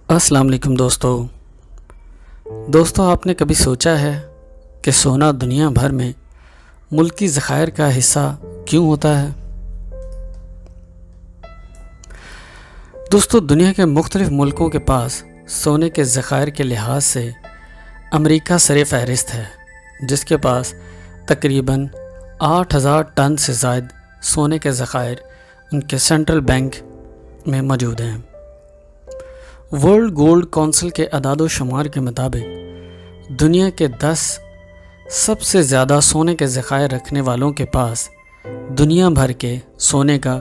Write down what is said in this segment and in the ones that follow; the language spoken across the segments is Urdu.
السلام علیکم دوستو آپ نے کبھی سوچا ہے کہ سونا دنیا بھر میں ملکی ذخائر کا حصہ کیوں ہوتا ہے؟ دوستو دنیا کے مختلف ملکوں کے پاس سونے کے ذخائر کے لحاظ سے امریکہ سر فہرست ہے، جس کے پاس تقریباً 8,000 ٹن سے زائد سونے کے ذخائر ان کے سینٹرل بینک میں موجود ہیں۔ ورلڈ گولڈ کونسل کے اعداد و شمار کے مطابق دنیا کے 10 سب سے زیادہ سونے کے ذخائر رکھنے والوں کے پاس دنیا بھر کے سونے کا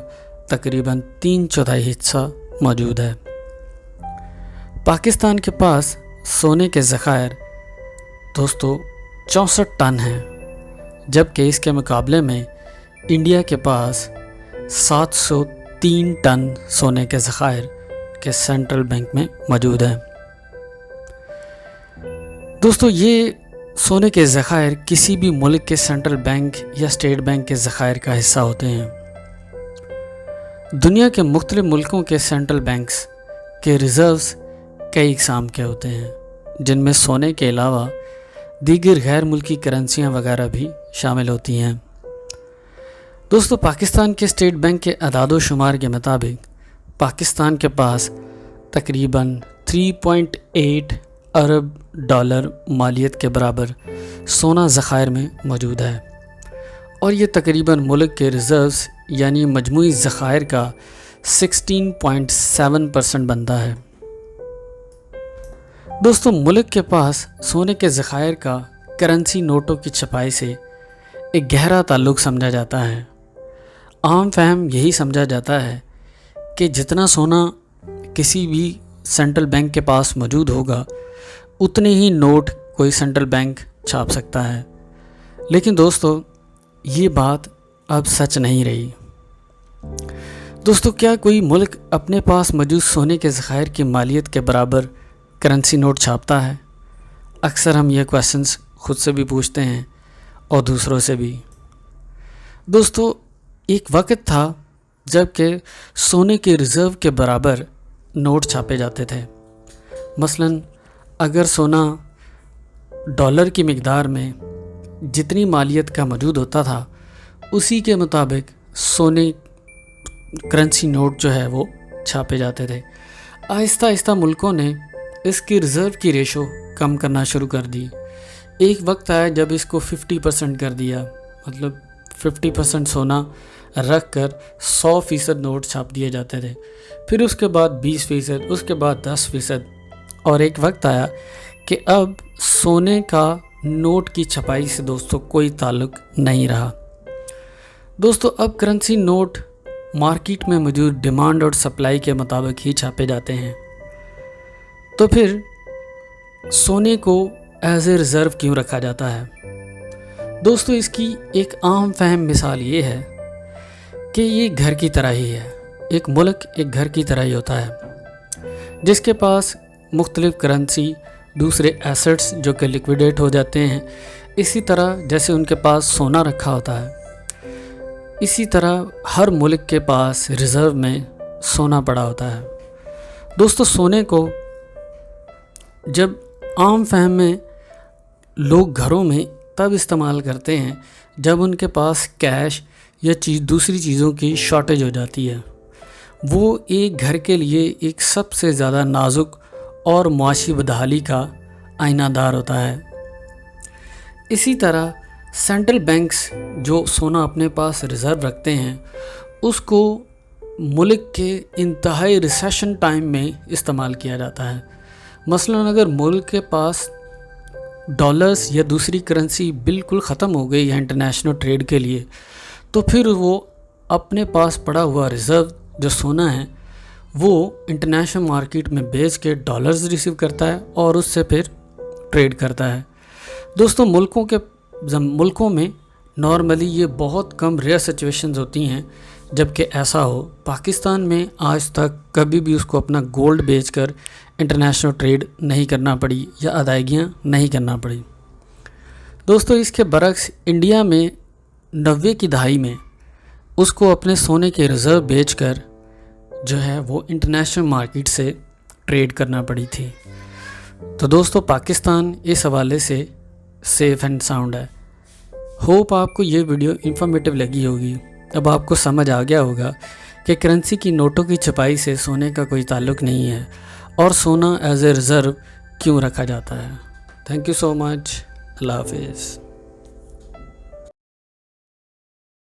تقریباً 3/4 حصہ موجود ہے۔ پاکستان کے پاس سونے کے ذخائر دوستو 64 ٹن ہیں، جبکہ اس کے مقابلے میں انڈیا کے پاس 703 ٹن سونے کے ذخائر کے سینٹرل بینک میں موجود ہیں۔ دوستو یہ سونے کے ذخائر کسی بھی ملک کے سینٹرل بینک یا اسٹیٹ بینک کے ذخائر کا حصہ ہوتے ہیں۔ دنیا کے مختلف ملکوں کے سینٹرل بینکس کے ریزروز کئی اقسام کے ہوتے ہیں، جن میں سونے کے علاوہ دیگر غیر ملکی کرنسیاں وغیرہ بھی شامل ہوتی ہیں۔ دوستو پاکستان کے اسٹیٹ بینک کے اعداد و شمار کے مطابق پاکستان کے پاس تقریباً 3.8 ارب ڈالر مالیت کے برابر سونا ذخائر میں موجود ہے، اور یہ تقریباً ملک کے ریزروز یعنی مجموعی ذخائر کا 16.7% بنتا ہے۔ دوستو ملک کے پاس سونے کے ذخائر کا کرنسی نوٹوں کی چھپائی سے ایک گہرا تعلق سمجھا جاتا ہے۔ عام فہم یہی سمجھا جاتا ہے کہ جتنا سونا کسی بھی سینٹرل بینک کے پاس موجود ہوگا اتنے ہی نوٹ کوئی سینٹرل بینک چھاپ سکتا ہے، لیکن دوستو یہ بات اب سچ نہیں رہی۔ دوستو کیا کوئی ملک اپنے پاس موجود سونے کے ذخائر کی مالیت کے برابر کرنسی نوٹ چھاپتا ہے؟ اکثر ہم یہ کویسچنز خود سے بھی پوچھتے ہیں اور دوسروں سے بھی۔ دوستو ایک وقت تھا جب کہ سونے کے ریزرو کے برابر نوٹ چھاپے جاتے تھے۔ مثلاً اگر سونا ڈالر کی مقدار میں جتنی مالیت کا موجود ہوتا تھا اسی کے مطابق سونے کرنسی نوٹ جو ہے وہ چھاپے جاتے تھے۔ آہستہ آہستہ ملکوں نے اس کی ریزرو کی ریشو کم کرنا شروع کر دی۔ ایک وقت آیا جب اس کو 50% کر دیا، مطلب 50% سونا رکھ کر 100% نوٹ چھاپ دیے جاتے تھے، پھر اس کے بعد 20%، اس کے بعد 10%، اور ایک وقت آیا کہ اب سونے کا نوٹ کی چھپائی سے دوستو کوئی تعلق نہیں رہا۔ دوستو اب کرنسی نوٹ مارکیٹ میں موجود ڈیمانڈ اور سپلائی کے مطابق ہی چھاپے جاتے ہیں، تو پھر سونے کو ایز اے ریزرو کیوں رکھا جاتا ہے؟ دوستو اس کی ایک عام فہم مثال یہ ہے کہ یہ گھر کی طرح ہی ہے۔ ایک ملک ایک گھر کی طرح ہی ہوتا ہے، جس کے پاس مختلف کرنسی، دوسرے ایسٹس جو کہ لیکویڈیٹ ہو جاتے ہیں، اسی طرح جیسے ان کے پاس سونا رکھا ہوتا ہے، اسی طرح ہر ملک کے پاس ریزرو میں سونا پڑا ہوتا ہے۔ دوستو سونے کو جب عام فہم میں لوگ گھروں میں تب استعمال کرتے ہیں جب ان کے پاس کیش یا دوسری چیزوں کی شارٹیج ہو جاتی ہے۔ وہ ایک گھر کے لیے ایک سب سے زیادہ نازک اور معاشی بدحالی کا آئینہ دار ہوتا ہے۔ اسی طرح سینٹرل بینکس جو سونا اپنے پاس ریزرو رکھتے ہیں اس کو ملک کے انتہائی ریسیشن ٹائم میں استعمال کیا جاتا ہے۔ مثلاً اگر ملک کے پاس ڈالرز یا دوسری کرنسی بالکل ختم ہو گئی ہے انٹرنیشنل ٹریڈ کے لیے، تو پھر وہ اپنے پاس پڑا ہوا ریزرو جو سونا ہے وہ انٹرنیشنل مارکیٹ میں بیچ کے ڈالرز ریسیو کرتا ہے اور اس سے پھر ٹریڈ کرتا ہے۔ دوستو ملکوں میں نارملی یہ بہت کم ریئر سچویشنز ہوتی ہیں جب کہ ایسا ہو۔ پاکستان میں آج تک کبھی بھی اس کو اپنا گولڈ بیچ کر انٹرنیشنل ٹریڈ نہیں کرنا پڑی یا ادائیگیاں نہیں کرنا پڑی۔ دوستو اس کے برعکس انڈیا میں 90 کی دہائی میں اس کو اپنے سونے کے ریزرو بیچ کر جو ہے وہ انٹرنیشنل مارکیٹ سے ٹریڈ کرنا پڑی تھی۔ تو دوستو پاکستان اس حوالے سے سیف اینڈ ساؤنڈ ہے۔ ہوپ آپ کو یہ ویڈیو انفارمیٹیو لگی ہوگی۔ اب آپ کو سمجھ آ گیا ہوگا کہ کرنسی کی نوٹوں کی چھپائی سے سونے کا کوئی تعلق نہیں ہے اور سونا ایز اے ریزرو کیوں رکھا جاتا ہے۔ تھینک یو سو مچ۔ اللہ حافظ۔